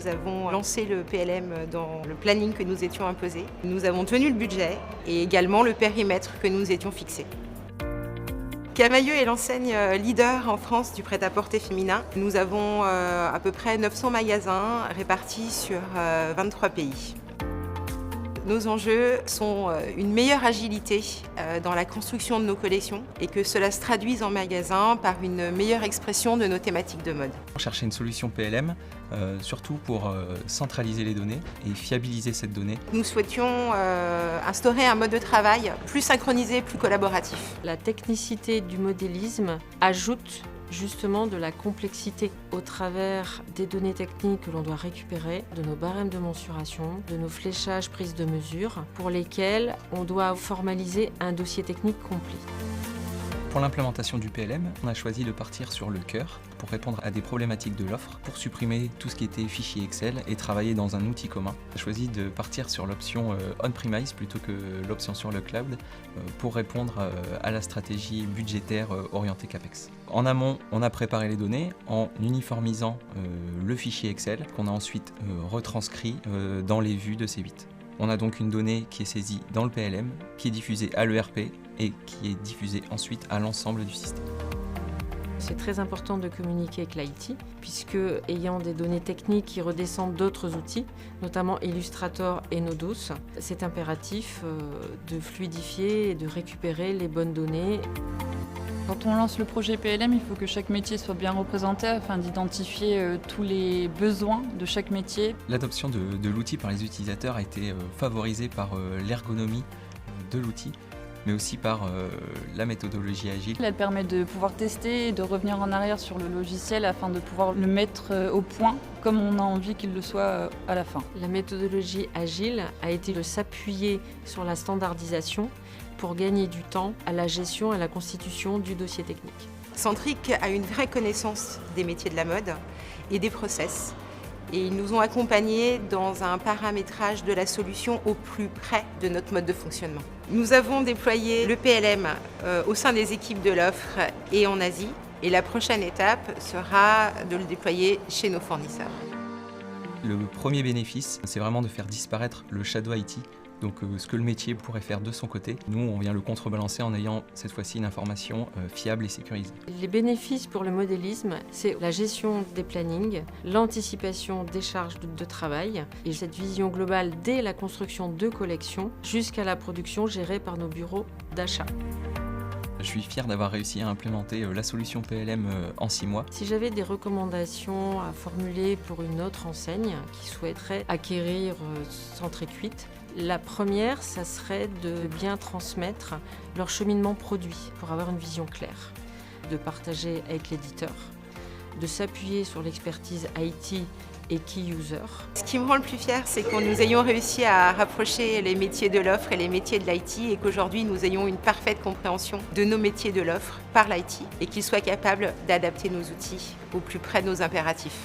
nous avons lancé le PLM dans le planning que nous étions imposés. Nous avons tenu le budget et également le périmètre que nous étions fixés. Camaïeu est l'enseigne leader en France du prêt-à-porter féminin. Nous avons à peu près 900 magasins répartis sur 23 pays. Nos enjeux sont une meilleure agilité dans la construction de nos collections et que cela se traduise en magasin par une meilleure expression de nos thématiques de mode. On cherchait une solution PLM, surtout pour centraliser les données et fiabiliser cette donnée. Nous souhaitions instaurer un mode de travail plus synchronisé, plus collaboratif. La technicité du modélisme ajoute justement de la complexité au travers des données techniques que l'on doit récupérer, de nos barèmes de mensuration, de nos fléchages prises de mesure, pour lesquels on doit formaliser un dossier technique complet. Pour l'implémentation du PLM, on a choisi de partir sur le cœur pour répondre à des problématiques de l'offre, pour supprimer tout ce qui était fichier Excel et travailler dans un outil commun. On a choisi de partir sur l'option on-premise plutôt que l'option sur le cloud pour répondre à la stratégie budgétaire orientée CAPEX. En amont, on a préparé les données en uniformisant le fichier Excel qu'on a ensuite retranscrit dans les vues de C8. On a donc une donnée qui est saisie dans le PLM, qui est diffusée à l'ERP et qui est diffusée ensuite à l'ensemble du système. C'est très important de communiquer avec l'IT, puisque ayant des données techniques qui redescendent d'autres outils, notamment Illustrator et Nodus, c'est impératif de fluidifier et de récupérer les bonnes données. Quand on lance le projet PLM, il faut que chaque métier soit bien représenté afin d'identifier tous les besoins de chaque métier. L'adoption de l'outil par les utilisateurs a été favorisée par l'ergonomie de l'outil, mais aussi par la méthodologie agile. Elle permet de pouvoir tester et de revenir en arrière sur le logiciel afin de pouvoir le mettre au point comme on a envie qu'il le soit à la fin. La méthodologie agile a été de s'appuyer sur la standardisation pour gagner du temps à la gestion et à la constitution du dossier technique. Centric a une vraie connaissance des métiers de la mode et des process. Et ils nous ont accompagnés dans un paramétrage de la solution au plus près de notre mode de fonctionnement. Nous avons déployé le PLM au sein des équipes de l'offre et en Asie. Et la prochaine étape sera de le déployer chez nos fournisseurs. Le premier bénéfice, c'est vraiment de faire disparaître le shadow IT. Donc ce que le métier pourrait faire de son côté, nous on vient le contrebalancer en ayant cette fois-ci une information fiable et sécurisée. Les bénéfices pour le modélisme, c'est la gestion des plannings, l'anticipation des charges de travail et cette vision globale dès la construction de collections jusqu'à la production gérée par nos bureaux d'achat. Je suis fier d'avoir réussi à implémenter la solution PLM en 6 mois. Si j'avais des recommandations à formuler pour une autre enseigne qui souhaiterait acquérir Centric 8, la première, ça serait de bien transmettre leur cheminement produit pour avoir une vision claire, de partager avec l'éditeur, de s'appuyer sur l'expertise IT et key user. Ce qui me rend le plus fier, c'est que nous ayons réussi à rapprocher les métiers de l'offre et les métiers de l'IT et qu'aujourd'hui nous ayons une parfaite compréhension de nos métiers de l'offre par l'IT et qu'ils soient capables d'adapter nos outils au plus près de nos impératifs.